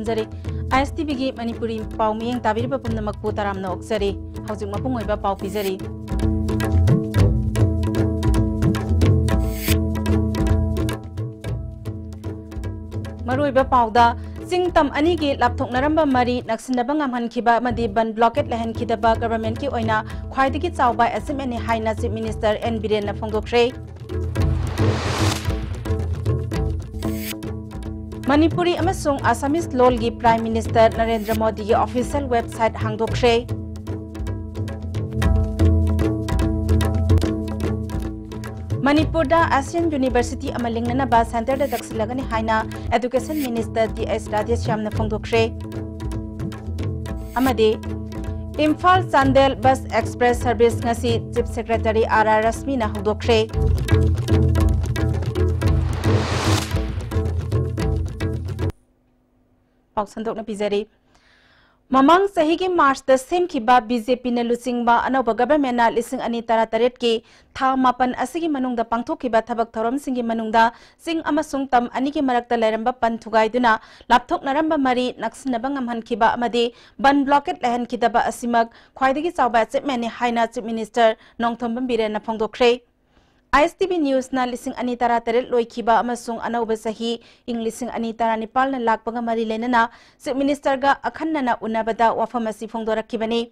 ꯊꯝꯖꯔꯤ ISTV ꯒꯤ ꯃꯅꯤꯄꯨꯔꯤ ꯄꯥꯎ ꯃꯤꯌꯦꯡ ꯇꯥꯕꯤꯔꯤꯕ ꯄꯨꯝꯅꯃꯛꯄꯨ ꯇꯔꯥꯝꯅ ꯑꯣꯛꯆꯔꯤ ꯍꯧꯖꯤꯛ ꯃꯄꯨꯡ ꯑꯣꯏꯕ ꯄꯥꯎ ꯄꯤꯖꯔꯤ ꯃꯔꯨꯑꯣꯏꯕ ꯄꯥꯎꯗ ꯆꯤꯡꯇꯝ ꯑꯅꯤꯒꯤ ꯂꯥꯞꯊꯣꯛꯅꯔꯝꯕ ꯃꯔꯤ ꯅꯛꯁꯤꯟꯅꯕ ꯉꯝꯍꯟꯈꯤꯕ ꯑꯃꯗꯤ ꯕꯟ ꯕ꯭ꯂꯣꯀꯦꯠ ꯂꯩꯍꯟꯈꯤꯗꯕ ꯒꯚꯔꯟꯃꯦꯟꯠꯀꯤ ꯑꯣꯏꯅ ꯈ꯭ꯋꯥꯏꯗꯒꯤ ꯆꯥꯎꯕ ꯑꯦꯆꯤꯞꯃꯦꯟꯠꯅꯤ ꯍꯥꯏꯅ chief minister N Birrenna ꯐꯣꯡꯗꯣꯛꯈ꯭ꯔꯦ Manipuri amasung Assamese lolgi Prime Minister Narendra Modi gi official website hangdokre. Manipur da Asian University amalingnana ba center da daksilagani haina Education Minister T.S. Radheshyam na phongdokre. Amade Imphal Chandel Bus Express Service ngasi Chief Secretary R.R. Rasmi na hangdokre. Paksandok na pizari. Mamang sahigi March the same kiba BJP na lusingba anauba government na lising ani tarataret ki tha mapan asigi manungda pangthok kiba thabak thorom singi manungda sing amasung tam ani ki marakta leramba panthugai duna lapthok naramba mari naksinaba ngamhan kiba amadi ban blockade lehan kidaba asimak khwaidagi chawba achievement ni haina chief minister Nongthombam Birrenna phongdokre ISTV News na lising ani tarataret loikiba amasung anauba sahi ing lising ani taranipal na lakpaga mari lenana Chief Minister ga akhanna na unabada wafamasi phongdorakibani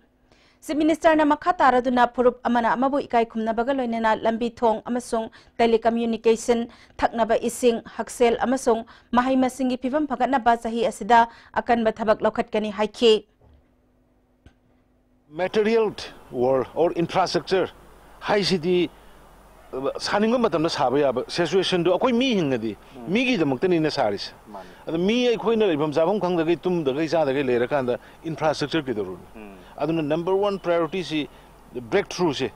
Chief Minister na makha taraduna phurup amana amabu ikai khumnabaga loinena lambi thong amasung telecommunication thaknaba ising haksel amasung mahai masingi phibam phagatna ba sahi asida akanba thabak lokhatkani haikhi material or infrastructure high city सानिंग मतम साब याब situation दो अखोई मी हिंगदी मी गी दमक्तनी न सारिस अद मी अखोई न लेबम जाबम खंगदगै तुम दगै जादगै लेर कांदा इंफ्रास्ट्रक्चर के दरुन अदुन नंबर 1 प्रायोरिटी सी ब्रेक थ्रू से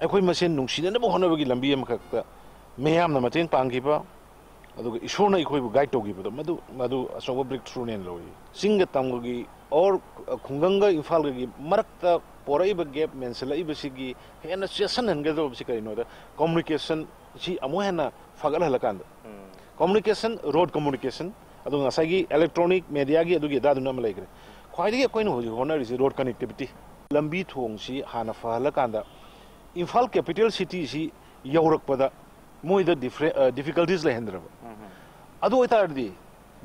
अखोई मसेन नुंसिन न होनबगी लंबी अमखक मेयाम न मतें पांगिबा अदुग इशोरना अखोई गाइड तोगिबा मदु मदु असोब ब्रेक थ्रू ने लोई सिंग तमगगी और खुंगंग इम्फाल गी मरक्ता पोराइब गैप मेंसलाइब सिगी हेना सेशन हनगदो बिसि करिनो द कम्युनिकेशन सी अमो हेना फगल हलकांद कम्युनिकेशन रोड कम्युनिकेशन अदु ngसागी इलेक्ट्रॉनिक मीडिया गी अदुगी दादु नम लेग्रे ख्वाइदगी कोइन होजि होनर इज रोड कनेक्टिविटी लंबी थोंग सी हाना फहलकांद इम्फाल कैपिटल सिटी सी यौरकपदा मोइद डिफिकल्टीज लेहंद्रब अदु ओइतारदी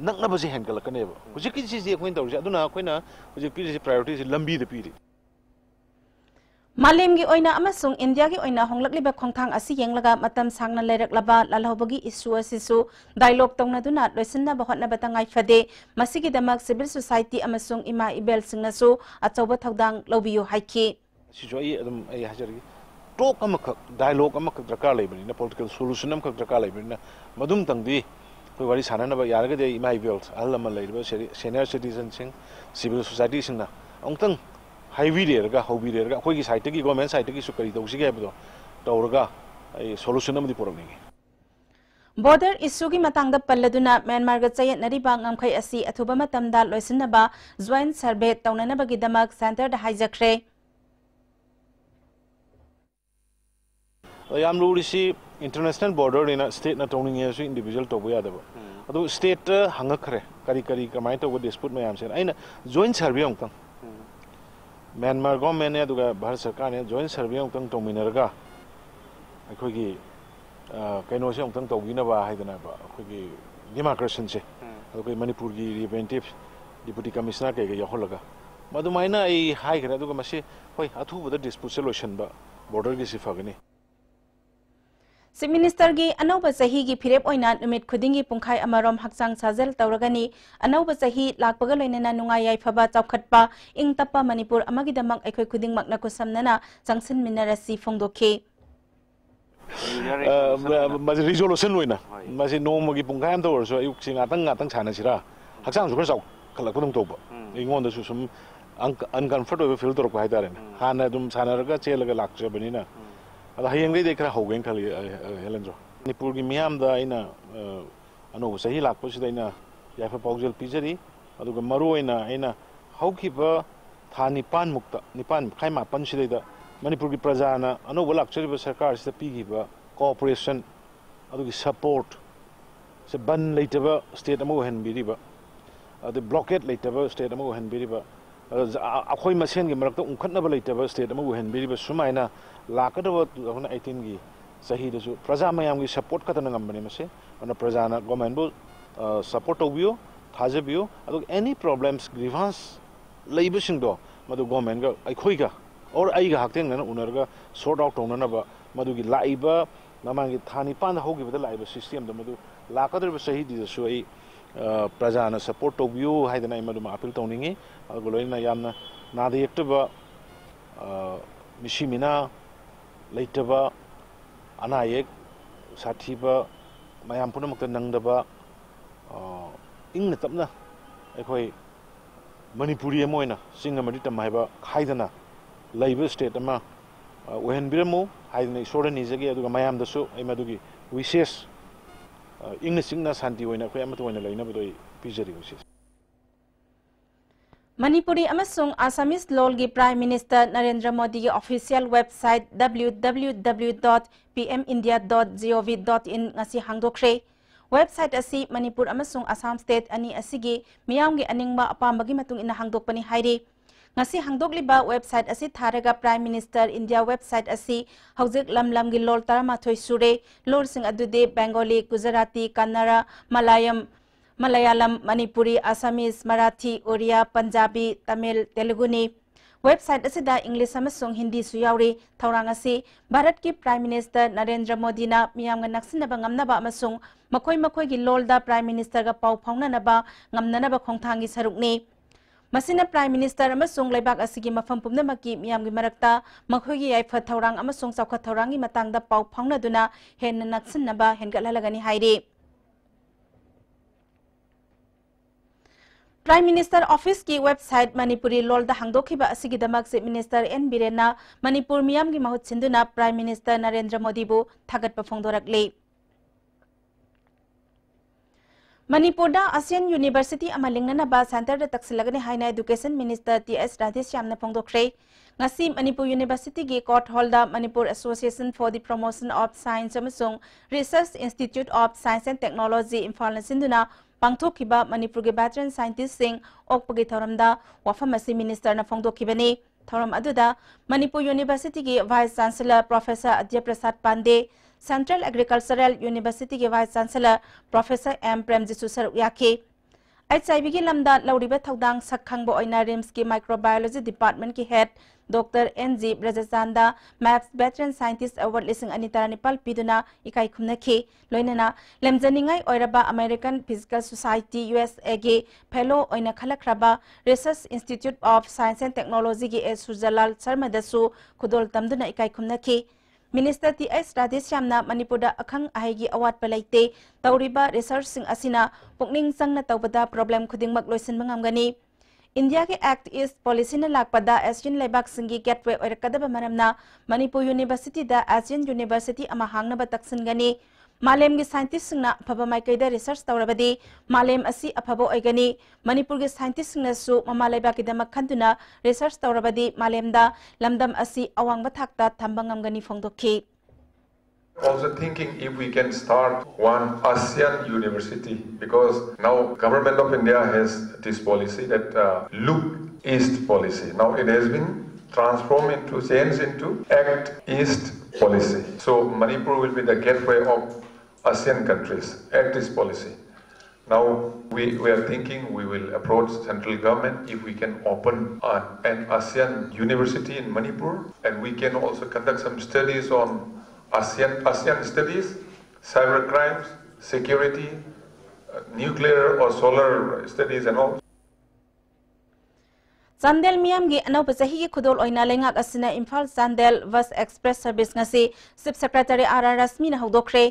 नक्नबसे हेंगलकनेब हुजिकि सिजे कोइन तौरसे अदुना कोइना हुजिकि प्रायोरिटी लंबी द पीरी Malemgi oina amasung India gi oina honglakliba khongthang asi yenglaga matam sangna leiraklaba lalhobagi issue asisu dialogue tongna duna loisinna bahotna batangai fade masigi damak civil society amasung ima ibel singnasu achoba thodang lobiyo haiki sijo ai adum ai hajargi talk amak dialogue amak drakar leibani na political solution amak drakar leibani na madum tangdi koi wari sanana ba yarga de ima ibel allama leiba senior citizen sing civil society singna ongtang हाईवी रेरगा हौबी रेरगा अखोई की site की government site की सुकरी तौसी के बदो तौरगा आई solution अमदि पुरमनिगे border issue gi matangda palladuna Myanmar ga chayet nariba ngamkhai asi athuba matamda loisinaba joint survey taunanaba gi damak center da hijackre yam lurisi international border ina state na towning yesu individual to boya daba adu state hangakre kari kari kamai to dispute mayam sen aina joint survey ongtang Myanmar government ne aduga Bharat Sarkar ne joint survey ongtang tongminarga akhoi kaino se ongtang togina ba haidana ba akhoi demarcation se akhoi Manipur gi representative deputy commissioner ke ga yaholaga madumaina ai hai gra aduga mase hoi athu boda dispute solution ba border gi sifagani Chief Minister gi anauba sahi gi phirep oina numit khudingi pungkhai amarom hakchang sajal tauragani anauba sahi lakpaga loinena nungai yai phaba chaukhatpa ingtapa Manipur amagi damak aikhoi khuding makna ko samnana changsin minarasi phongdokhe mas resolution loina mas nomagi pungkhai am tawar so ayuk sing atang chanasira hakchang su khar khalak pudong toba ingonda su sum uncomfortable feel torok haidare hana dum sanaraga chelaga lakchabanina ada hayang dei dekra hogen khali helenjo Manipur gi miam da ina ano sahi lakpo sida ina yafa paujel pijari aduga maru ina haukiba thani pan mukta nipan khaima pan sida da Manipur gi prajana ano lakchari ba sarkar sida pigiba cooperation adugi support se ban leitaba state amo hen biriba the blockade later state amu henbiriba akhoi masen gi marakta unkhatnaba later state amu henbiriba sumaina lakadaba 2018 gi sahi dasu praja mayam gi support katana ngambani mase ana prajana government bu support obio thajabio adu any problems grievance laibasing do madu government ga akhoi ga or ai ga hakten na unarga sort out tonana ba madu gi laiba namangi thani pan hogi bada laiba system da madu lakadaba sahi dasu ai प्रजाना support तौबियो हाइदना इमदुमा appeal तौनिंगे अगलोइना यामना नादे यक्तबा मिशिमिना लैतबा अनायक साथीबा मयाम पुनमक नंगदबा इंगना तपना अखोय मणिपुरी अमोइना सिंग अमदि तमाइबा हाइदना लैबा स्टेट अमा ओहेनबिरमो हाइदना इसोर निजगे अदुगा मयामदसु इमदुगी विशेष इंग सिंगना शांति होइना खै अमत होइना लैना बदoi पिजरी होइसे मणिपुरी अमसुंग आसामीज लोलगी प्राइम मिनिस्टर नरेंद्र मोदी की official website www.pmindia.gov.in ngasi hangdokre website असी मणिपुर अमसुंग असम स्टेट अनि असिगी मियामगी अनिंगमा अपामबगी मतुंग इना हंगदोकपनि हाइरे ngasi hangdokliba website asi tharaga prime minister india website asi hojik lamlamgi lol taramathoi sure lol sing adude bengali gujarati kannada malayalam manipuri assamese marathi oriya punjabi tamil teluguni website asida english amasung hindi su yauri thaurang asi bharat ki prime minister narendra modi na miyamga naksinaba ngamnaba amasung makoi gi lol da prime minister ga pau phaungnanaba ngamnanaba khongthangi sarukni मसिना prime minister अमसुंग लेबाक असिगी मफम पुमनमकी मियामगी मरक्ता मखोगी याइफा थौरांग अमसुंग चौखा थौरांगी मतंगदा पाउ फाउंगनादुना हेन नक्सनबा हेनगलहलगनी हाइरे प्राइम मिनिस्टर ऑफिस की वेबसाइट मणिपुरी लोलदा हंगदोखिबा असिगी दमक चीफ मिनिस्टर एन बिरेना मणिपुर मियामगी महूत सिंधुना प्राइम मिनिस्टर नरेंद्र मोदी बु थागतपा फोंदोरकले मणिपुर आसियान यूनिवर्सिटी लिंगनबा सेंटर तकसिलगने हाइना एजुकेशन मिनिस्टर टी.एस. राधेश्यामना फोंदोखरे ngasi मणिपुर यूनिवर्सिटी की कोर्ट हॉल दा Manipur association for the promotion of science अमसुंग research institute of science and technology Imphal सिंधुना पांगथोखिबा मणिपुर के वेटरन साइंटिस्ट सिंह ओकपगी थौरमदा वफम असि मिनिस्टर ना फोंदोखिबने थौरम अदुदा मणिपुर यूनिवर्सिटी की vice chancellor professor Ajay Prasad Pandey central agricultural university के वाइस चांसलर प्रोफेसर एम प्रेमजिसु सरुक याखे एचआईवी की लमदा लौरिबा थौदांग सखंगबो ओइना रिम्स की माइक्रोबायोलॉजी डिपार्टमेंट की हेड डॉक्टर एनजी ब्रजचांदा मैप्स वेटरन साइंटिस्ट अवार्ड लिसिंग अनितारा निपाल पिदुना इकाई खुमनखे लोइनना लेमजनिंगाई ओइरबा अमेरिकन फिजिकल सोसाइटी यूएसए के फेलो ओइना खलखराबा research institute of science and technology की एस सुजलाल शर्मा दसु खुदोल तमदुना इकाई खुमनखे मिनिस्टर टी.एस. राधेश्यामना मणिपुरदा अखंग आहाइगी अवाट पलाइते तौरिबा रिसर्च सिंग असिना पुकनिंग संगना तौबदा प्रॉब्लम खुदिंगमक लोइसिनबा ngamgani इंडिया के एक्ट ईस्ट पॉलिसी न लाकपदा एशियन लेबाक सिंगी गेटवे ओइरकदबा मरमना मणिपुर यूनिवर्सिटी दा एशियन यूनिवर्सिटी अमा हांगनबा तक्सनगनी मालेम की साइंटिस्ट सिंगना अफबा माइकैदा रिसर्च तौरबदी मालेम असि अफबा ओइगनी मणिपुर के साइंटिस्ट सिंगनासु ममा लेबाकी दमक खंदुना रिसर्च तौरबदी मालेमदा लमदम असि अवांगबा थाकता थंबा ngamgani फोंदोखि Also thinking if we can start one ASEAN university, because now government of India has this policy that look east policy. Now it has been changed into act east policy. So Manipur will be the gateway of ASEAN countries, act east policy. Now we are thinking we will approach central government if we can open an ASEAN university in Manipur, and we can also conduct some studies on ASEAN studies, cyber crimes, security, nuclear or solar studies and all. Chandel Miam gi anau pasahi ki khudol oina lengak asina Imphal Chandel Bus Express Service ngasi Chief Secretary R.R. Rasmi na hawdokre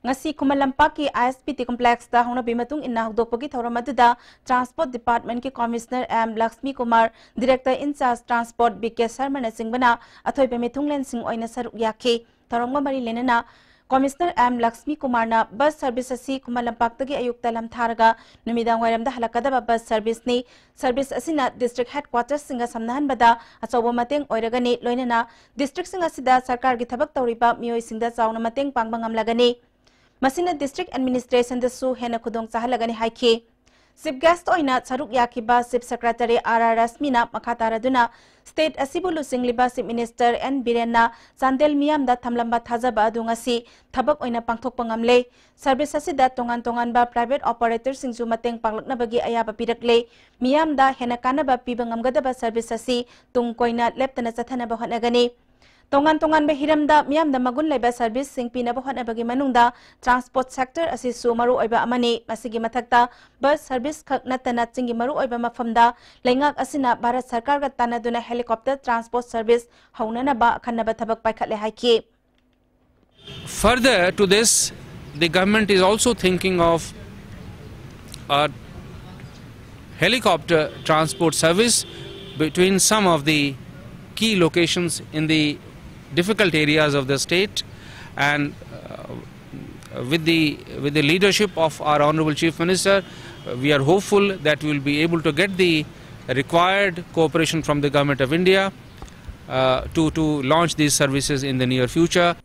ngasi Kumalampak ki ISPT complex da hona bimatung inna hawdokpagi thawram aduda Transport Department ki Commissioner M. Lakshmi Kumar, Director in charge Transport B.K. Sharma na singbana athoi bemithung len sing oina saruk yakhe thawram mari lenana Commissioner M. Lakshmi Kumar na bus service asi Kumalampak tagi ayukta lam tharaga numidang wairam da halakadaba bus service ni service asina district headquarters singa samnahan bada achobo mateng oiragani loinana district singa sida sarkar gi thabak tawriba mioi singda chauna mateng pangbangam lagani masina district administration da su hena khudong chahalagani haikhe Chief guest oina charuk yakiba Chief Secretary R.R. Rasmina makataraduna State asibu lusingliba Chief Minister N. Birenna Chandel miyamda thamlamba thajaba adu ngasi thabak oina pangthokpa ngamle service asida tongan ba private operator singju mateng panglaknabagi ayaba pirakle miyamda hena kanaba piba ngamgadaba service asi tungkoina leptana chathanaba honagani tongan ba hiramda miyamda magun leba service sing pinaba honabagi manungda transport sector asi su maru oiba amani masigi mathakta bus service khak natana chingi maru oiba mafamda lengak asina Bharat Sarkar ga tanaduna helicopter transport service haunana ba khanaba thabak paikhatle haiki. Further to this, the government is also thinking of a helicopter transport service between some of the key locations in the difficult areas of the state, and with the leadership of our Honorable Chief Minister, we are hopeful that we will be able to get the required cooperation from the Government of India to launch these services in the near future.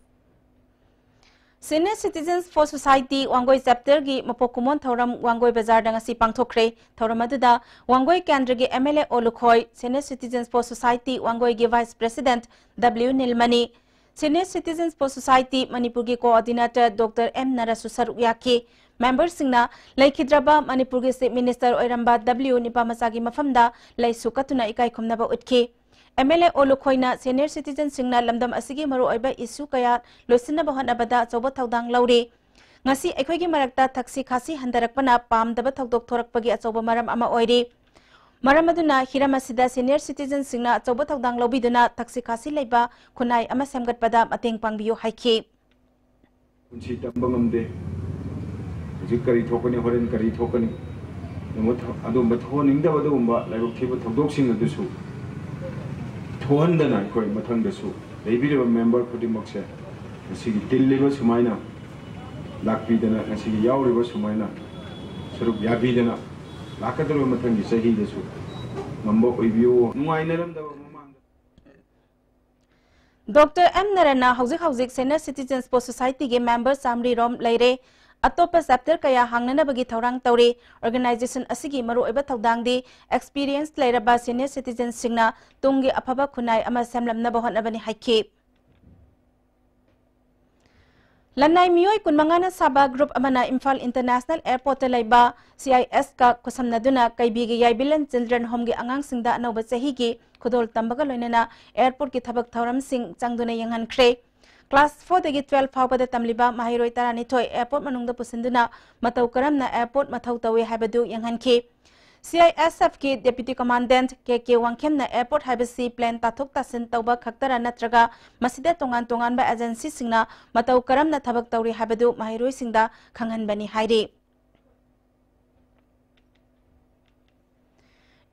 Senior Citizens for Society Wangoi chapter gi mapokumon thoram Wangoi bazar danga si pangthokre thoram aduda Wangoi kendra gi MLA Olukhoi Senior Citizens for Society Wangoi gi Vice President W Nilmani Senior Citizens for Society Manipur gi Coordinator Dr M Narasusar Uyaki Members singna Laikhidraba Manipur gi Chief Minister Oiramba W Nipamasa gi mafamda laisukatuna ikai khumnaba utki MLA Olukhoina Senior Citizen singna lamdam asigi maru oiba issue kaya loisina bahonabada choba thaudang lauri ngasi aikhoigi marakta thaksi khasi handarakpana pamdaba thaudok thorakpagi achoba maram ama oiri maram aduna hiramasida Senior Citizen singna choba thaudang lobiduna thaksi khasi leiba khunai ama semgatpada mateng pangbiyo haiki unsi tambangamde jikari thokani horen kari thokani adum bathoninda badumba laibuk thiba thaudok sing adusu thohandana koi mathang dasu leibireba member khudimokse asigi tilleba sumaina lakpidana asigi yauriba sumaina saruk yabidana lakadro mathang sahi dasu mambo oibiyo nuainaramdaba mamang Dr M Narana hauzik Senior Citizens for Society ge member samri rom leire Atopa chapter kaya hangnana bagi thaurang tauri organization asigi maru oiba thaudangdi experience leiraba Senior Citizens singna tunggi afaba khunai ama samlamna bahonabani haiki Lanai miyoi kunmangana saba group amana Imphal International Airport laiba CIS ka kusamnaduna kaibigi yaibilan children home gi angang singda anoba chahi gi khudol tambaga loinana airport ki thabak thauram sing changduna yanghan khre Class 4 dagi 12 fawbada tamliba mahiroi tarani thoi airport manungda pusinduna matau karamna airport mathau tawe habadu yanghanki CISF ki deputy commandant KK Wangkhemna airport habasi plan tathok tasin tauba khaktara natraga masida tongan ba agency singna matau karamna thabak tauri habadu mahiroi singda khanghanbani hairi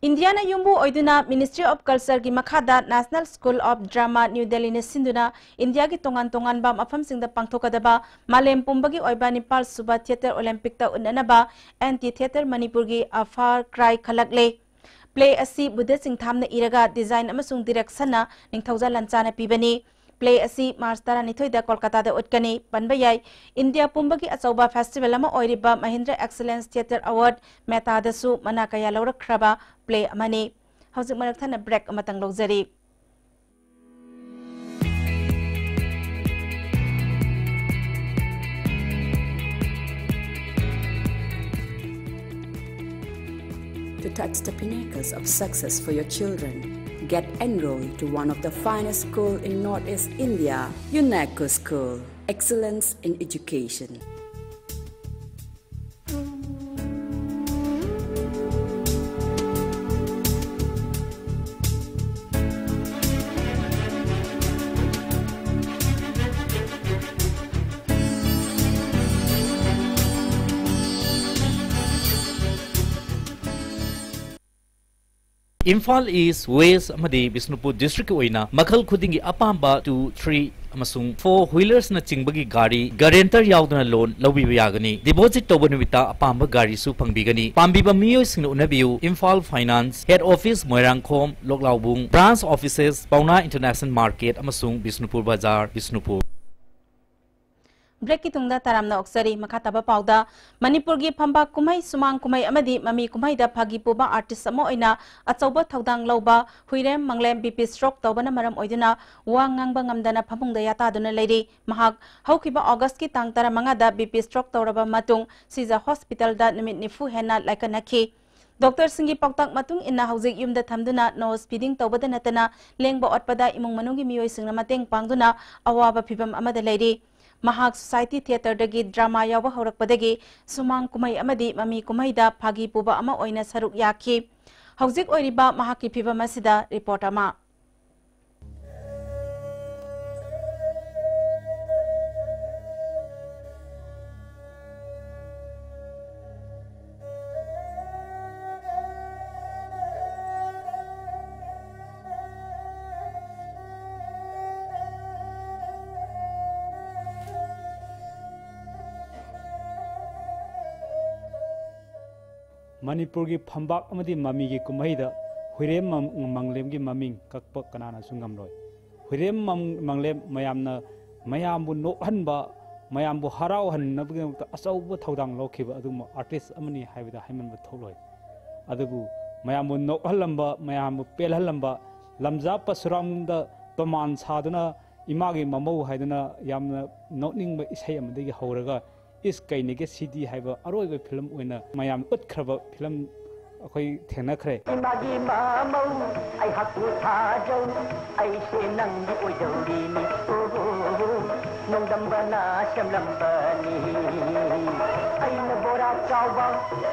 Indiana Yumbu Oiduna Ministry of Culture ki makhada National School of Drama New Delhi ne sinduna India ki tongan ba mafam singda pangthokadaba malem pumbagi oiba Nepal Suba Theatre Olympic ta unanaba anti theatre Manipur gi a far cry khalakle play asi Buddha sing thamna iraga design amasung direction na ningthauja lanchana pibani play asi March 12 da Kolkata da utkani panbayai India pumbagi achauba festival ama oiriba Mahindra Excellence Theatre Award meta dasu manakaya laurakhraba play amani hauzik marathana break amatang logzari To touch the pinnacles of success for your children, get enrolled to one of the finest schools in Northeast India, UNESCO School. Excellence in Education. Imphal East, West amadi Bisnupur District oina makhal khudingi apamba 2, 3 amasung 4 wheelers na chingbagi gari guarantor yauduna loan lawbiba yagani deposit toba numita apamba gari su pangbigani pambiba miyoi singna unabiu Imphal Finance Head Office Moirangkhom Loklaubung Branch Offices Pauna International Market amasung Bisnupur Bazaar Bisnupur ब्रेक की तुंगदा तारामना ऑक्सरी मखाताबा पाउदा मणिपुर की फंबा कुमाई सुमांग कुमाई अमदी ममी कुमाई दा फागी पुबा artist अमो ओइना अचौबा थौदांग लौबा हुइरेम मंगलेम बीपी स्ट्रोक तौबना मरम ओइदुना वा ngang ngamdana phamungda yataduna leiri mahak haukiba August ki tang 15 da BP stroke tawraba matung Siza hospital da numit nifu hena laikanakhi Doctor Singi Paktak Matung inna haujik yumda thamduna nose feeding tawbada natana lengba otpada imung manungi miyoi singna mateng pangduna awaba phibam amada leiri Mahak Society Theatre dagi drama yawa horakpadagi sumang kumai amadi mami kumai da phagi puba ama oina saruk yakhi haujik oiriba mahaki phibam asida report ama Manipur ki phambak amadi mami ki kumhaida huirem manglem ki maming kakpa kanana sungamroi huirem manglem mayambu nohanba mayambu harau hannabgi asaubu thodang lokhiba adum artist amani haibida haimanba tholoi adubu mayambu nohalamba mayambu pelhalamba lamja pasuramda toman saduna imagi mamau haiduna yamna notningba isai amadi horaga is kainege CD haiba aroiba film oina mayam utkraba film akhoi thena khre imagi mamau ai haku thajau ai se nang ni oidori ni nong dambana shamlambani ai na bora chawba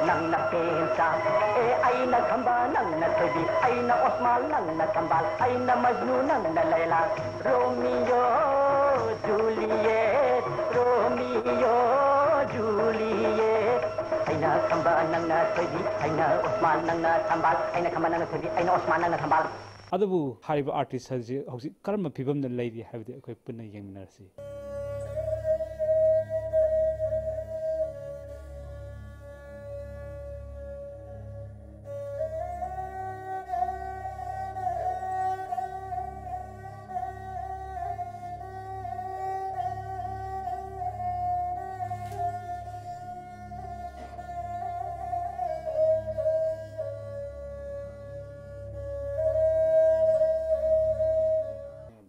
nang na pensa ai na khamba nang na thebi ai na osmal nang na kambal ai na majnu nang na laila romeo juliet romeo Juliet, aina khamba nang na thebi, aina Osman nang na thambal, aina khamba nang na thebi, aina Osman nang na thambal. Adabu hariba artist haji hausi karma phibam na leidi habde akoi punna yengminarsi.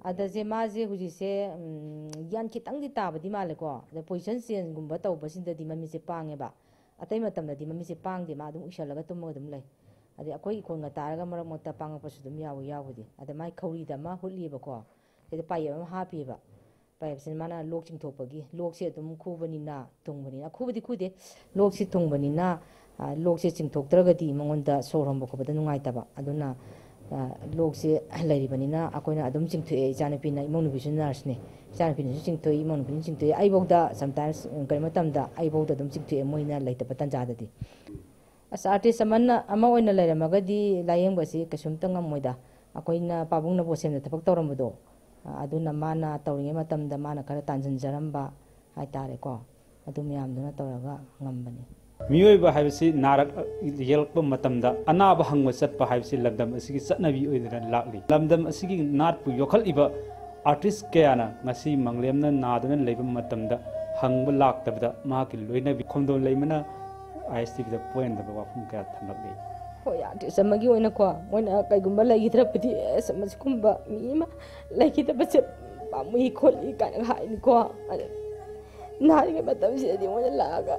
Adase maze hujise yan kitang di tabadi male ko the position sense gumba tawbasin da di mami se pange ba atai matam da di mami se pang di ma dum ushalaga tum dum lei ade akoi ikon ga taraga marak mota pang pa su dum yawu yawudi ade mai khawri da ma hulli ba ko ede pai ma ha pi ba pai sin mana lok ching thopagi lok se dum khubani na tungbani na khubadi khude lok se tungbani na lok se ching thoktraga di mangonda sorom ba ko ba nungai ta ba aduna lok se lairi banina akoina adum chingthue janapina imonu bisun nurse ne janapina chingthue imonu bin chingthue ai bogda sometimes karma tamda ai bogda dum chingthue moina laita patan jadadi as artist amanna ama oina laira magadi layeng basi kasumta ngamoida akoina pabungna bosem thapak tawramdo aduna mana tawringe matamda mana kara tanjan jaramba hai tare ko adum yamduna tawraga ngambani Miyoi ba haibisi narak yelkpa matamda anaba hangwa satpa haibisi lamdam asigi satnabi oidana lakli lamdam asigi natpu yokhal iba artist kayana ngasi manglemna naduna leiba matamda hangba laktabda mahaki loina bi khomdon leimana ISTV da point da wafum kaya thamlakli hoi artist amagi oina ko moina kaigumba lai gidrapati samasi kumba mima lai kitapase pamui kholi kana haini ko nari matam se di moina laga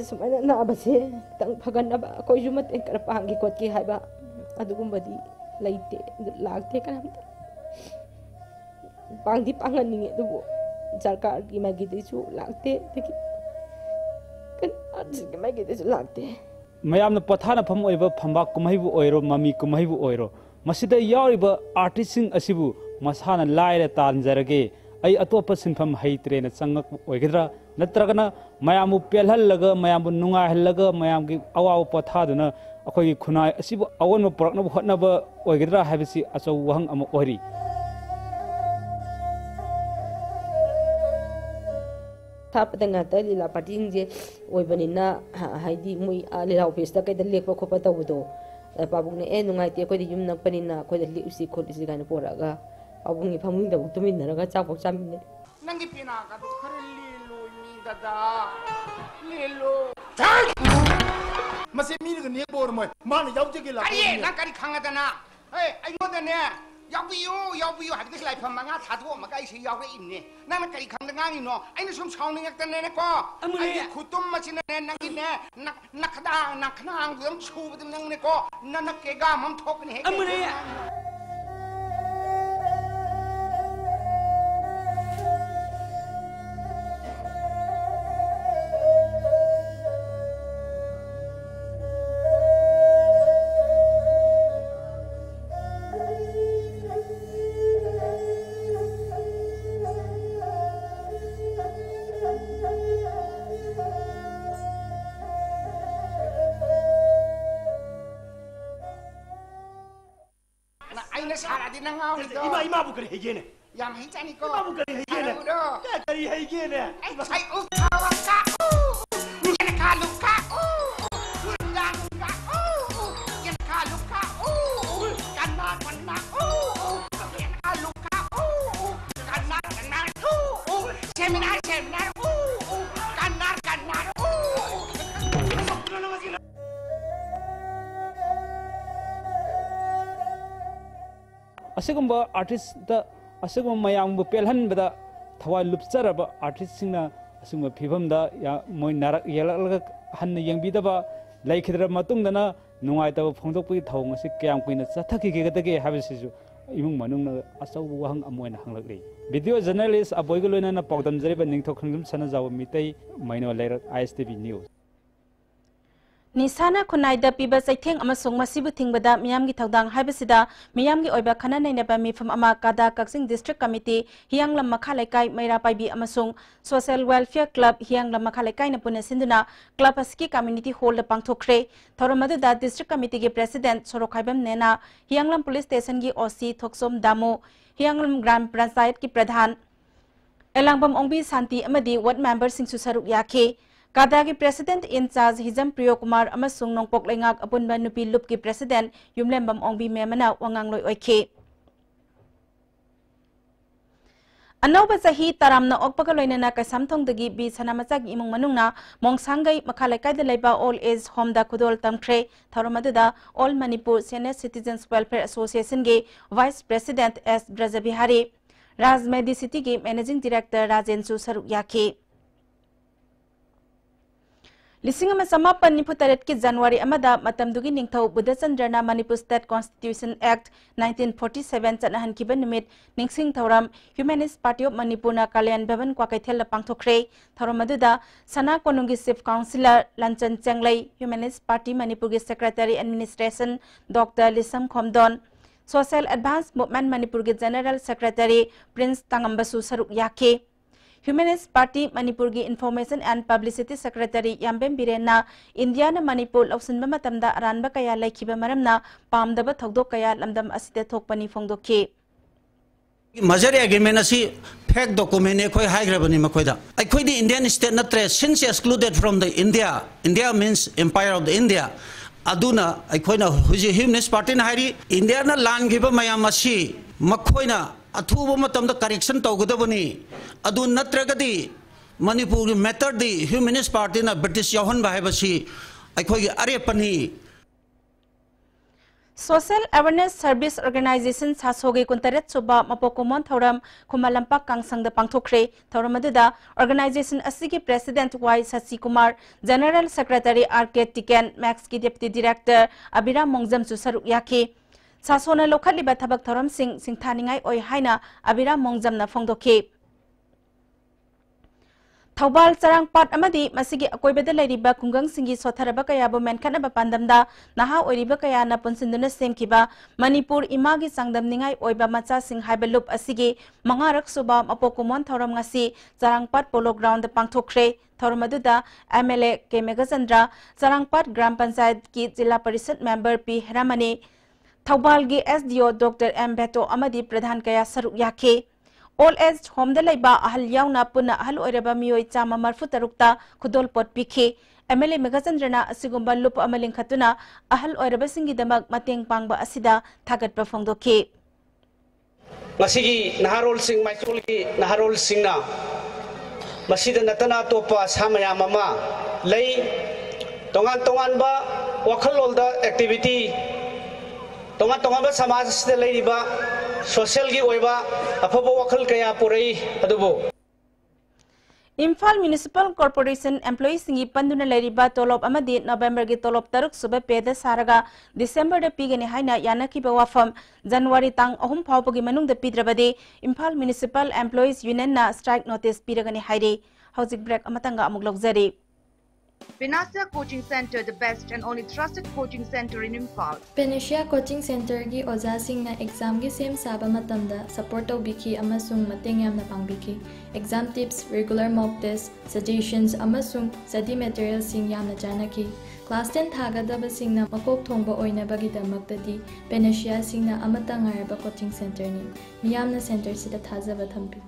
sumana na base tang phagan ba koi jumat en kar pangi kot ki haiba adugumadi laite lagte kan pangdi pangan ninge dubo sarkar ki magi desu lagte teki kan arjis ki magi desu lagte mayamna pathana pham oiba phamba kumaibu oiro mami kumaibu oiro masida yauriba artist sing asibu masana laire tanjarage ai atopa sinfam heitre na changak oigedra natragana mayamu pelhallaga mayamu nunga hallaga mayamgi awaw pathaduna akoi khunai asibu awon porakna hotnaba oigedra habisi aso wahang am ori thapdanga ta lila pating je oibanina haidi mui lila office ta kaida lekpa khopa tawdo pabungne nungai te koi yum nakpanina koi li usi khol isi gan poraga abungi phamungi da tumin naraga chapok chamin nang Nangi pina ka to khare lilo mi dada. Lilo. Masih mi ni ne bor moi. Mana yau je ke la. Ai na kari khanga dana. Hey, ai mo dane. Yau biu ha ke lai pham nga tha tho ma kai si yau ke in ne. Na na kari khang nga ni no. Ai na sum chang ni ngak dane ne ko. Ai khutum ma chin ne nangi ne. Nakna ang gum chu bum nang ne ko. Na ke ga mam thok ne he. Amune. Ima bukan hegene. Yang hijani ko. Ima bukan hegene. Kari hegene. Sai utawaka. Yan kaluka. Yan kaluka. Kana. Yan kaluka. Kana. Seminar. Kana. Asigumba artist da asigum mayang bu pelhan bada thawai lupchara ba artist singna asungba phibam da ya moi narak yelal han yang bi da ba laikhidra matung dana nungai ta phongdok pi thawng asi kyam kuina chathaki ge ga ge habisisu imung manung na asau wahang amoina hanglakri video journalist aboy go loina na pawdam jari ba ningthok khangum sana jaw mitai maino lairak ISTV news Nisana Kunaida Piba Saiteng Amasung Masibu Tingbada Miamgi Tawdang Habasida Miamgi Oiba Kana Nainaba Mifam Ama Kada Kaksing District Committee Hiang Lam Makhalekai Maira Paibi Amasung Social Welfare Club Hiang Lam Makhalekai Napuna Sinduna Club Aski Community Hall the Pangthokre Thoramadu da District Committee ge President Sorokhaibam Nena Hiang Lam Police Station gi OC Thoksom Damu Hiang Lam Gram Panchayat ki Pradhan Elangbam Ongbi Santi Amadi Ward Member Singsu Saruk Yake Kada ki President in charge Hijam Priyo Kumar amasung Nongpok Lengak Apunba Nupi Lup ki President Yumlembam Ongbi Memana Wangangloi Oike Anoba Sahi Taramna Okpakaloinana Kasamthong Dagi Bi Sanamachak Imung Manungna Mongsangai Makhalekai de Laiba All Age Home da Kudol Tamkre Tharamadada All Manipur Senior Citizens Welfare Association ge Vice President S Brajabihari Rajmedi City ge Managing Director Rajensu Saruk Yake Lisingama Samapan Niputaret ki January Amada Matamdugi Ningthau Buddhachandrana Manipur State Constitution Act 1947 Chanahan Kiba Numit Ningsing Thauram Humanist Party of Manipur na Kalyan Bhavan Kwakaithel Pangthokre Thauramadu Sana Konungi Chief Councillor Lanchan Changlai Humanist Party Manipur ki Secretary Administration Dr. Lisam Khomdon Social Advance Movement Manipur ki General Secretary Prince Tangambasu Saruk Yake Humanist Party Manipur gi Information and Publicity Secretary Yambem Birena India na Manipur Loksunba matamda aranba kaya laikhiba maramna pamdaba thogdok kaya lamdam asida thokpani phongdokhi Majority agreement asi fake document ekhoi haigrabani makoida ekhoi di Indian state natre since excluded from the India means empire of the India aduna ekhoi na huji Humanist Party na hairi India na land giba mayam asi makhoi na Athuba matamda correction tawgadabani adu natragadi Manipur method di Humanist Party na British yahan bahibasi aikhoi arepani Social Awareness Service Organization Sasogi Kuntaret Suba Mapokomon Thoram Kumalampak Kangsang the Pangthokre Thoramadida Organization Asigi President Y Sasi Kumar General Secretary RK Tiken Max ki Deputy Director Abira Mongjam Susaruk Yake Sasona lokali bathabak thoram singthaningai oi haina Abira Mongjam na phongdokhe Thobal Charangpat amadi masigi akoibeda lairiba kungang singi sotharaba kayabo menkhana pandamda naha oiriba kaya na punsinduna semkiba Manipur imagi sangdamningai oiba macha sing haibalup asigi mangarak suba apokumon thoram ngasi Charangpat Polo Ground pangthokre Thormaduda MLA K Megachandra Charangpat Gram Panchayat ki Jilla Parishad member P Heramani Thobal gi SDO Dr. M Beto amadi Pradhan kaya saruk yake All Age Home da laiba ahal yauna puna ahal oiraba miyoi chama marfu tarukta khudol pot pikhe MLA Megachandrana asigumba lup amaling khatuna ahal oiraba singi damak mateng pangba asida thagat pa phongdokhe masigi naharol sing maitol ki naharol sing na masida natana topa samaya mama lay tongan ba wakhalol da activity tongan ba samaj sida lay ba social gi oiba afaba wakhal kaya purai adubo Imphal Municipal Corporation employees singi panduna leriba tolop amadi November gi tolop taruk suba peda saraga December da pigani haina yanaki ba wafam January tang ahum phawpagi manung da pidrabadi Imphal Municipal Employees Union na strike notice piragani haire hojik break amatanga amuk lokjari Panacea Coaching Center, the best and only trusted coaching center in Imphal. Panacea Coaching Center gi oja sing na exam gi sem saba matamda support tawbiki amasung mateng yamna pangbiki. Exam tips, regular mock tests, suggestions amasung study materials sing yamna janaki. Class 10 thagadaba sing na makok thongba oina bagi damaktadi Panacea sing na amata ngaraba coaching center ni. Miyamna center sida thajaba thampi.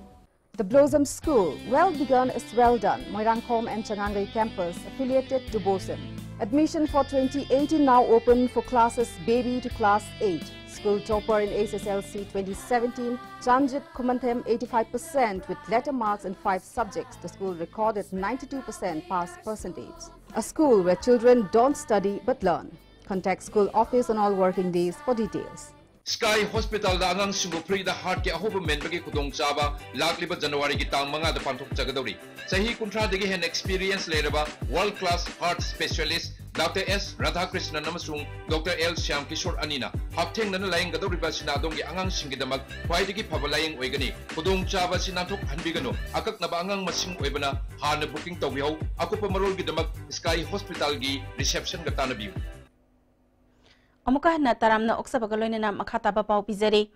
The Blossom School, well begun is well done. Moirangkhom and Changangai campus affiliated to Bosom. Admission for 2018 now open for classes baby to class 8. School topper in SSLC 2017, Janjit Kumanthem 85% with letter marks in 5 subjects. The school recorded 92% pass percentage. A school where children don't study but learn. Contact school office on all working days for details. Sky Hospital da angang singo free da heart ke ahoba men bagi kudong chaba lakliba January ki tang manga da panthok chagadori sahi kuntra degi hen experience leraba world class heart specialist Dr. S. Radhakrishnan namasung Dr. L. Shyam Kishore Anina haptheng nana laying gadori ba sinadong gi angang singi damak khwai degi phabalayeng oigani kudong chaba sinathok hanbigano akak na ba angang masing oibana hana booking tawbiho akupa marol gi damak Sky Hospital gi reception gatana biu Amuka na taramna oksabagaloy na makataba pau pizari.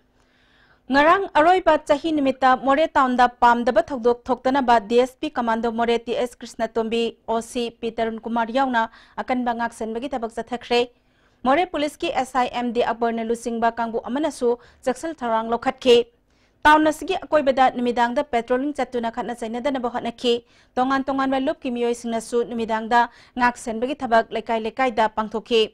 Ngarang aroy ba chahi nimita More Town da pam da bathogdok thoktana ba DSP Commando More TS Krishna Tombi OC Peterun Kumar yauna akan bangak sen bagi tabak sathakre. More Police ki SIMD Akbar na lusing ba kangbu amanasu jaksal tharang lokhat ke. Town na sige akoy bada nimidang da patrolling chatuna khatna chaina da na bahat na ke. Tongan ba lup ki miyoy singnasu nimidang da ngak sen bagi tabak lekay da pangthoke.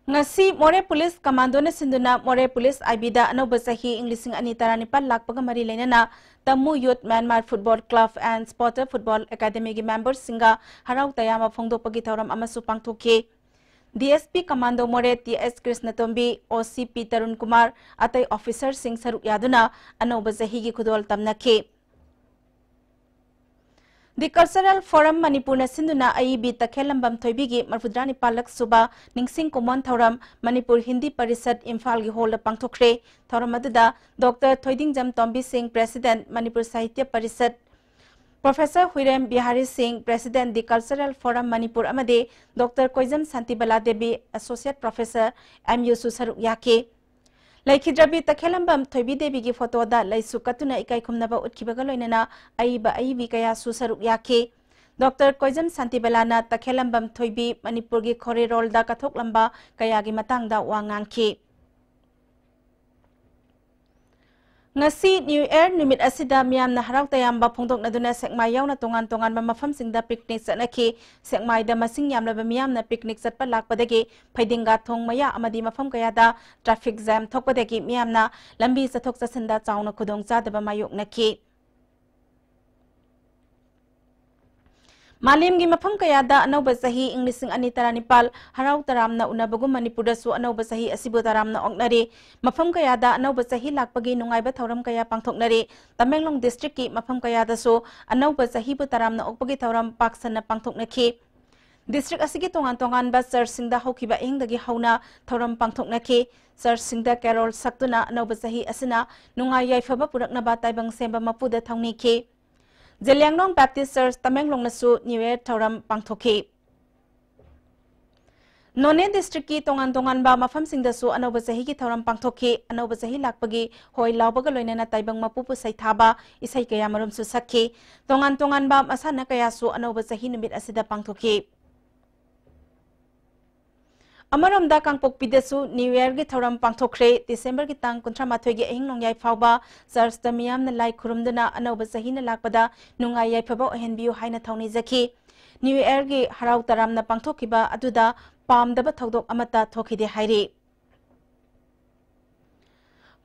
Ngasi More Police Commando na sinduna More Police IB-da anoba sahi Englising anitaranipan lakpaga mari lainana Tamu Youth Myanmar Football Club and Sporter Football Academy gi members singa haraw tayama phongdo pagi thauram amasu pangthoke DSP Commando More TS Krishna Tombi OCP Tarun Kumar atai officer sing saruk yaduna anoba sahi gi khudol tamnake The Cultural Forum Manipur na sinduna AIB takhelambam thoibigi marfudrani palak suba ningsing kumon thauram Manipur Hindi Parisad Imphal gi hol pangthokre thauram aduda Dr. Thoidingjam Tombi Singh President Manipur Sahitya Parisad Professor Huirem Bihari Singh President The Cultural Forum Manipur amade Dr. Koijam Santibala Devi Associate Professor MU Susaruk Yake Laikhidrabi takhelambam thoibi debi gi photo da laisu katuna ikai khumnaba utkibaga loinana aibi kaya susaruk yake Dr. Koijam Santibelana takhelambam thoibi Manipur gi khore rol da kathok lamba kaya gi matang da wangangki Ngasi New Year nimit asida miyam na haraw tayamba phongdok na duna sekmay yaw na tongan ba mafam singda picnic sanaki sekmay da masing yam laba miyam na picnic satpa lakpadagi phaidinga thong maya amadi mafam kaya da traffic jam thokpadagi miyam na lambi sathok sasinda chawna khudong chadaba mayok naki Malim gi mafam kaya da anawba sahi Englising anitaranipal haraw taram na unabagu Manipur su anawba sahi asibu taram na oknari mafam kaya da anawba sahi lakpagi nungay ba thauram kaya pangthoknari Tamenglong district ki mafam kaya da su anawba sahi bu taram na okpagi thauram paksan na pangthoknaki district asigi tongan ba sir singda hokiba ingdagi hauna thauram pangthoknaki sir singda carol saktuna anawba sahi asina nungay yaifaba purakna ba taibang semba mapuda thawniki Zeliangnong Baptist Church Tamenglong nasu New Year thauram pangthoki None district ki tongan ba mafam singda su anoba sahi ki thauram pangthoki anoba sahi lakpagi hoi lawbaga loinana taibang mapupu sai thaba isai kaya marum su sakki tongan ba masana kaya su anoba sahi numit asida pangthoki Amaram da kangpok pidesu New Year gi thauram pangthokre December gi tang kontra mathoi gi ahing nongyai phawba church ta miyam na lai khurumduna anoba sahi na lakpada nungai yai phaba ohenbiu haina thauni jaki New Year gi haraw taram na pangthokiba aduda pamdaba thodok amata thokide hairi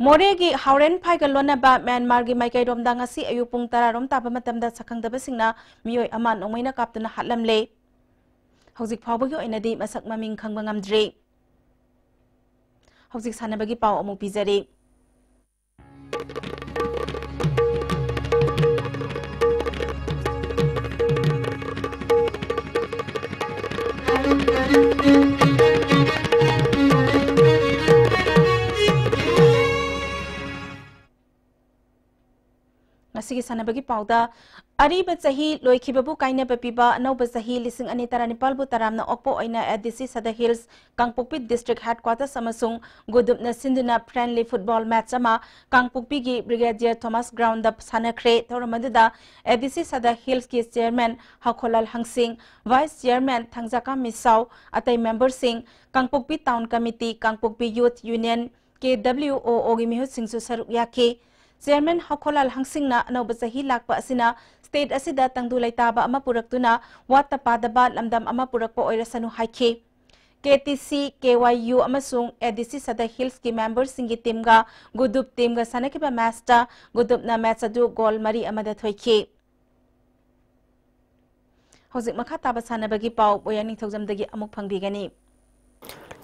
Moregi Hauren Paigalona ba Myanmar gi Maikai Rom Dangasi Ayupung Tararom Tabamatamda Sakang Dabasingna Mio Aman Omaina Kaptana Hatlamle. Hauzik Pabagyo Inadi Masak Maming Kangbangamdre. Hauzik Sanabagi Pau Omu Pizari. Masigi sanabagi pauda ariba chahi loikhibabu kaina papiba anauba chahi lising ani taranipal bu taramna okpo oina adisi sada hills kangpokpi district headquarters amasung godupna sinduna friendly football match ama kangpokpi gi brigadier thomas ground up sanakre thoramadada adisi sada hills ki chairman hakholal hangsing vice chairman thangjaka misau atai member sing kangpokpi town committee kangpokpi youth union KWOO gi mihu singsu saruk yake Chairman Hakholal Hangsingna anauba chahi lakpa asina state asida tangdu laitaba ama puraktuna watta padaba lamdam ama purakpa oirasanu haikhe KTC KYU amasung ADC Sada Hills ki members singi team ga gudup team ga sanakiba match gudup na match adu goal mari amada thoike Hojik makha taba sanabagi pau boyani thojamdagi amuk phangbigani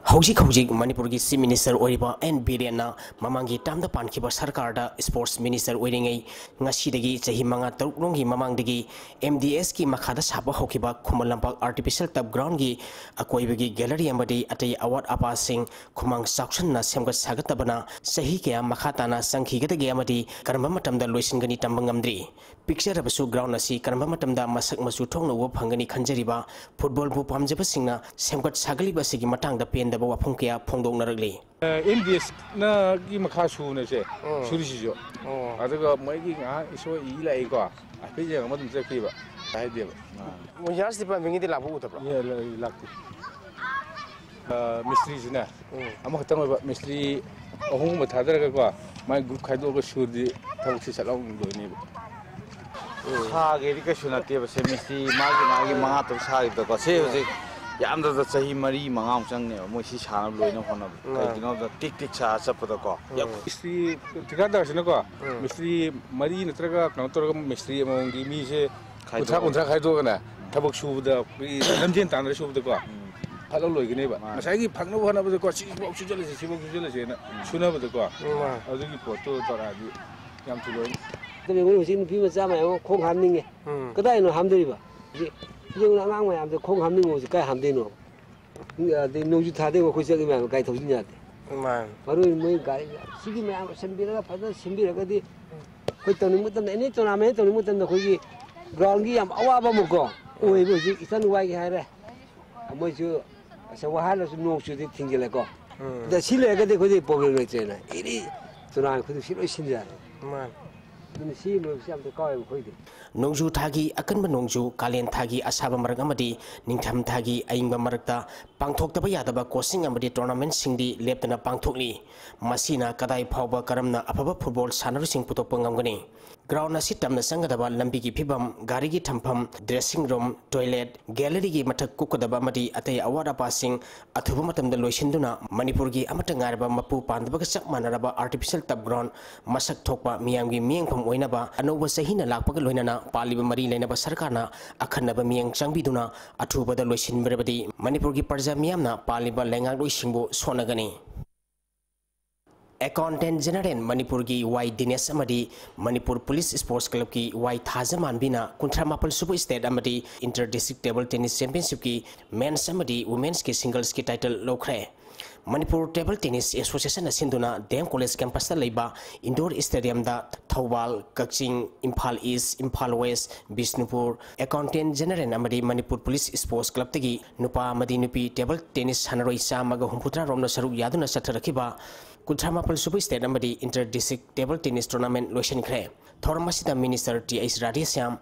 Hojik Manipur ki Chief Minister Oriba and Biriana Mamangi Tamda Pankiba Sarkarda Sports Minister Wiringai Ngasidagi Chahi Manga Tarukrongi Mamangdagi MDS ki Makada Saba Hokiba Kumalampak Artificial Tub Ground gi Akoibagi Gallery Amadi Atay Award Apa Sing Kumang Sakshan na Semga Sagatabana Sahi Kaya Makatana Sanghigatagi Amadi Karmamatamda Luisingani Tambangamdri Picture Abasu Ground Nasi Karmamatamda Masak Masu Tongna Wapangani Kanjariba Football Bu Pamjaba Singna Semgat Sagali Basigi Matang the Pen the Wapungkia Pongdong Naragli. MDS na gi makhasu na se surisijo adaga maigi nga iso ila ego ape je ngadum se kiba ai deba mo yas di pa mingi di labu uta bro ya lakti mystery jina ama khatang ba mystery ohung ma thadara ko mai group khaido ko surdi thawsi salong do ni ba ha ge ri ka sunate ba se mystery magi manga to sa ri ko se hoje yamda da chahi mari mangam chang ne mo si chana loina hona kai dino da tik tik cha chapda ko mystery tikada sina ko mystery mari natraga kantor mystery amongi mi se untra khaido kana thabak subda namjen tanra subda ko phalo loi gine ba masai gi phangno hona ba ko si bok su jale si bok su jale se na suna ba ko adugi photo tora di yam chu loi the ngoi sin pi ma cha ma khong ham ning kadai no ham dei ba yung ngang mà làm được không ham ninh ngồi cái ham đi nữa, thì nông dân thà đấy mà khôi sẽ cái mà cái thầu gì mà rồi mấy cái sĩ cái mà xem bị là phải là xem bị là cái gì khôi tàu những cái này tàu nào mấy tàu những cái khôi gì ground cái làm awa ba một cái ôi bây giờ cái nuôi cái hay đấy mới chưa sao hai là nông dân thì thình lại có để xin lại cái đấy khôi gì bỏ về chơi này ý tàu nào khôi xin lại xin ra mà Nongju Thagi akan menongju kalian Thagi asaba marga amadi ningtham Thagi aingba maragta pangthok taba yadaba coaching amadi tournament singdi leptana pangthokli masina kadai phawba karamna afaba football sanaru sing putokpa ngamgani ground na sitamna sangadaba lambi gi phibam gari gi thampham dressing room toilet gallery gi mathak kukadaba amadi atai awada passing athuba matamda loisinduna manipur gi amata ngaraba mapu pandaba ka chak manaraba artificial tub ground masak thokpa miyam gi miyengpham oinaba anoba sahina lakpa ga loinana paliba mari leinaba sarkarna akhanaba miyang changbiduna athubada loisinbrabadi manipur gi parja miyamna paliba lengang loisingbu sonagani Accountant General Manipur ki Y Dinesh amadi Manipur Police Sports Club ki Y Thajaman bina kuntra mapal super state amadi inter district table tennis championship ki men's amadi women's ki singles ki title lokre Manipur Table Tennis Association asinduna Dam College campus ta leiba indoor stadium da Thawal Kaching Imphal East Imphal West Bisnupur Accountant General amadi Manipur Police Sports Club tagi nupa amadi nupi table tennis hanaroi samaga humputra romna saruk yaduna satharakiba Kuntrama Super State amadi inter district table tennis tournament lotion kre Thormasita Minister T.H. Radhyasam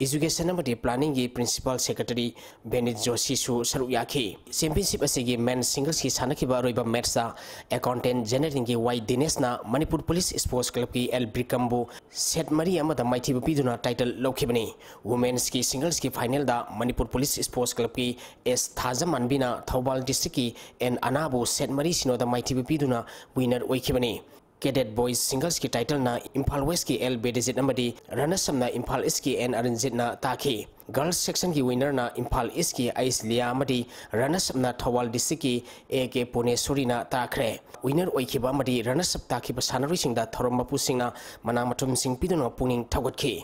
Education amadi planning gi principal secretary Benit Joshi su saru yakhi championship asigi men singles ki sanakiba roiba match da accountant general gi Y Dinesh na Manipur Police Sports Club ki L Brikambu set mari amada maithi biduna title lokhibani women's ki singles ki final da Manipur Police Sports Club ki S Thajaman bina Thawbal district ki N Anabu set mari sino da maithi biduna winner oikhibani Cadet Boys Singles की title ना Imphal waste की L बेडिजिट नमदी runners up ना Imphal east की N अरंजित ना ताकी girls section की winner ना Imphal east की आइस लिया मदी रनर्स अप ना थवाल डिस्ट्रिक्ट की ए के पुनेश्वरी ना ताखरे विनर ओइखिबा मदी रनर्स अप ताकी सानरुइसिंगदा थोरम मपुसिंगना मना मथुम सिंग पिदुना पुनिंग थगतखि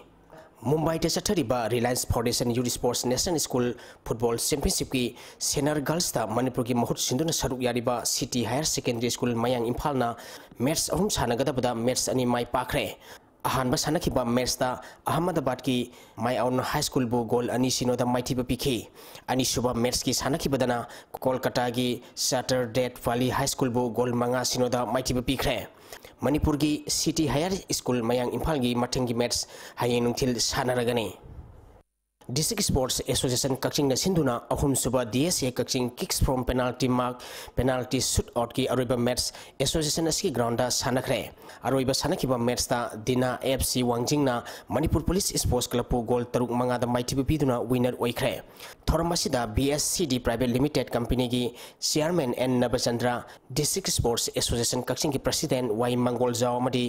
मुंबई ते चथरिबा Reliance foundation youth sports national school football championship की सेनियर गर्ल्स ता मणिपुर की महूत सिंधुना सरुक यारिबा city higher secondary school Mayang Imphal ना मैच अहुम सानगदबदा मैच अनि माई पाखरे अहानबा सानखिबा मैच ता अहमदाबाद की माई आउन हाई स्कूल बु गोल अनि सिनोदा माइथिबा पिखि अनि सुबा मैच की सानखिबदना कोलकाता की सैटरडेट वाली हाई स्कूल बु गोल मंगा सिनोदा माइथिबा पिखरे मणिपुर की city higher school Mayang Imphal की मथिंग की मैच हयें नुंथिल सानरगनी डिस्ट्रिक्ट स्पोर्ट्स एसोसिएशन कक्चिंग सिंधुना अहुम सुबह DSA Kakching kicks from penalty mark penalty shoot out की अरोइबा मैच एसोसिएशन असकी ग्राउंड दा सानखरे अरोइबा सानखिबा मैच ता दिना FC वांगजिंगना मणिपुर पुलिस स्पोर्ट्स क्लब पु गोल तरुक मंगा दा माइथिबि पिदुना विनर ओइखरे थोरमसिदा BSCD प्राइवेट लिमिटेड कंपनी की chairman N Nabachandra district sports association Kakching की प्रेसिडेंट वाई मंगोल जाव मदी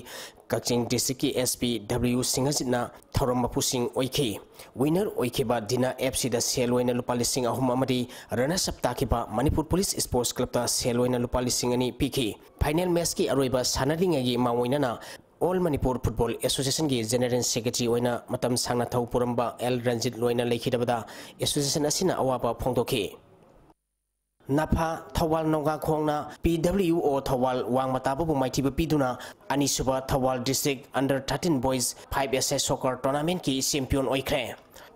कक्चिंग डिस्ट्रिक्ट की SP W सिंहजिना थोरम मपुसिंग ओइखि विनर ओइखिबा दिना FC दा सेल ओइना लुपा लिसिंग अहुम अमदी रनर्स अप ताकिबा मणिपुर पुलिस स्पोर्ट्स क्लब ता सेल ओइना लुपा लिसिंग अनि पिखि फाइनल मैच की अरोइबा सानरिंगगी मावोइना ऑल मणिपुर फुटबॉल एसोसिएशन की जनरल सेक्रेटरी ओइना मतम सांगना थौ पुरंबा एल रंजित लोइना लेखिदबदा एसोसिएशन असिना अवाबा फोंदोखि नाफा थवाल नोगा खोंगना PWO थवाल वांग मताबु माइथिबु पिदुना अनिसुबा Thoubal district under 13 boys 5SS soccer tournament की चैंपियन ओइखरे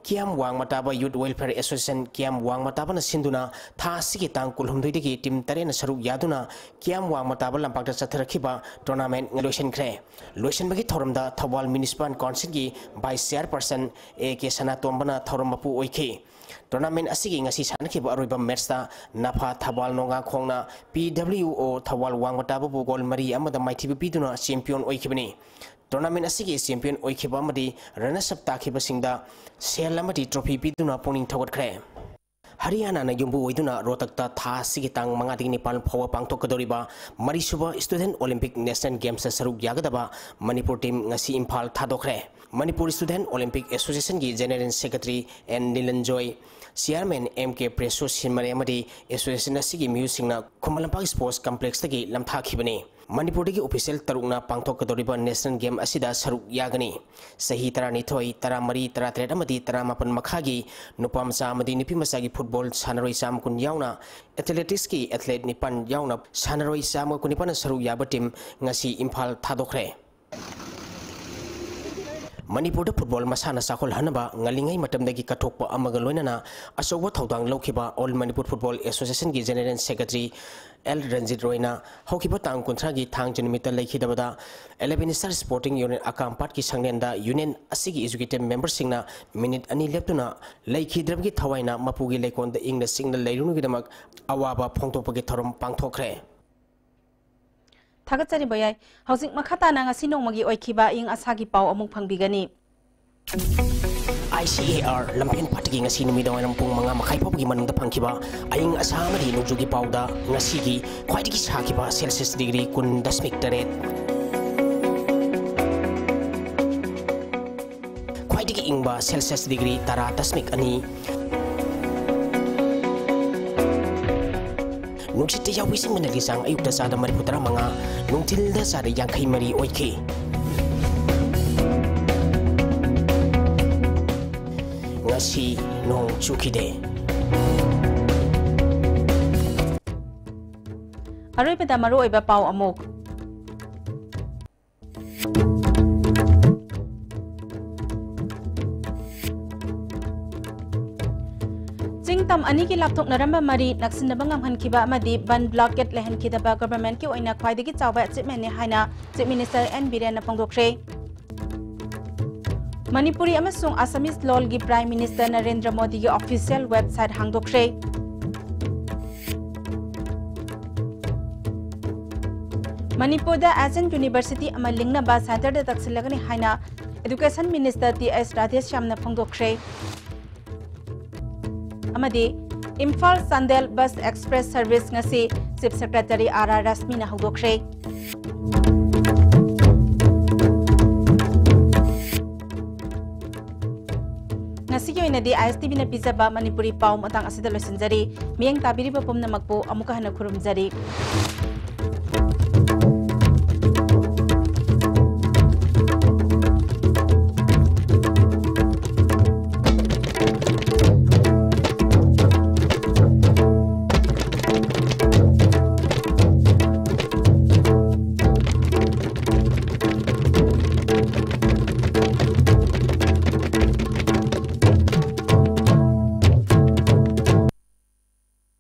Kiyam Wangmataba youth welfare association Kiyam Wangmataba सिंधुना था सिगी तांग कुलहुमदुइदगी टीम तरेन सरुक यादुना कियाम वांग मताबा लंपाकता चथरखिबा टूर्नामेंट लोइसनख्रे लोइसनबगी थोरमदा थवाल म्युनिसिपल काउंसिल की वाइस चेयरपर्सन AK सनातोंबना थोरमपु ओइखि टूर्नामेंट असगी ngasi सानखिबा अरोइबा मैच ता नाफा थवाल नोगा खोंगना PWO थवाल वांग मताबु गोल मरी अमदा माइथिबि पिदुना चैंपियन ओइखिबनी टूर्नामेंट असगी चैंपियन ओइखिबा मदी रनर्स अप ताखिबसिंगदा सेल अमदी ट्रॉफी पिदुना पुनिंग थगतखरे हरियाणा ना युम्बु ओइदुना रोहतकता था सिगी तांग मंगादिग निपाल फवा पांगथोकदोरिबा मरीसुबा स्टूडेंट ओलंपिक नेशनल गेम्स सरुक यागदबा मणिपुर टीम ngasi इम्फाल थादोखरे मणिपुर स्टूडेंट ओलंपिक एसोसिएशन की general secretary N Nilanjoy chairman MK प्रेसो सिनमरे अमदी एसोसिएशन असगी म्यूसिंगना खुमलंपाक स्पोर्ट्स कॉम्प्लेक्स तगी लमथाखिबनी मणिपुर की ऑफिशियल तरुकना पांगथोकदोरिबा नेशनल गेम असिदा सरुक यागनी सही 12 13 13 अमदी 14 मखागी नुपा मचा अमदी निपि मचा की फुटबॉल सानरोई चाम कुन यावना एथलेटिक्स की एथलेट निपन यावना सानरोई चाम कुनिपन सरुक याबा टीम ngasi इम्फाल थादोखरे मणिपुर फुटबॉल मसाना चाखोल हनबा ngalingay matamdagi kathokpa amaga loinana achoba thodang lokhiba all Manipur football association की जनरल सेक्रेटरी एल रंजित रोयना हौकिबा तांग कुंथ्रा की थांग जनिमिता लेखिदबदा 11 स्टार स्पोर्टिंग यूनियन अकामपाट की संगनेंदा यूनियन असिगी एजुकेटिव मेंबर सिंगना मिनिट अनि लेप्तुना लेखिद्रबगी थवाइना मपुगी लेकोंद इंगना सिंगना लेरुनुगिदमक अवाबा फोंथोपगी थरम पांगथोखरे थागतचरी बयाय हौजिक मखाता ना ngasi नोमगी ओइखिबा इंग असागी पाव अमुक फंगबिगनी ICAR lampen patigi ngasi numidaw ng pung mga makai pabagi manungda pangkiba aying asama di nujugi pauda ngasigi kwaidigi sakiba Celsius degree kun dasmik taret kwaidigi ingba Celsius degree tara dasmik ani nungsit yaw wising managisang ayuk da sada mariputara mga nungtilda sada yang kay mari oike ngasi nong chukide Aroy pada maru iba pau amok Tam ani ki laptop naramba mari naksin na bangam han kiba amadi ban blocket lehen kidaba government ki oina khwaidagi chawba achievement ne haina chief minister N Biren na pangdokre Manipuri amasung Assamese lol gi prime minister Narendra Modi gi official website hangdokre Manipur da Asian University amalingna ba center da taksilagani haina education minister TS Radheshyam na pangdokre amadi Imphal Sandel bus express service ngasi chief secretary RR Rasmi na hudokre oinadi ISTV na pizaba Manipuri pau matang asida losinjari miyang tabiri ba pumna magpo amuka hana khurumjari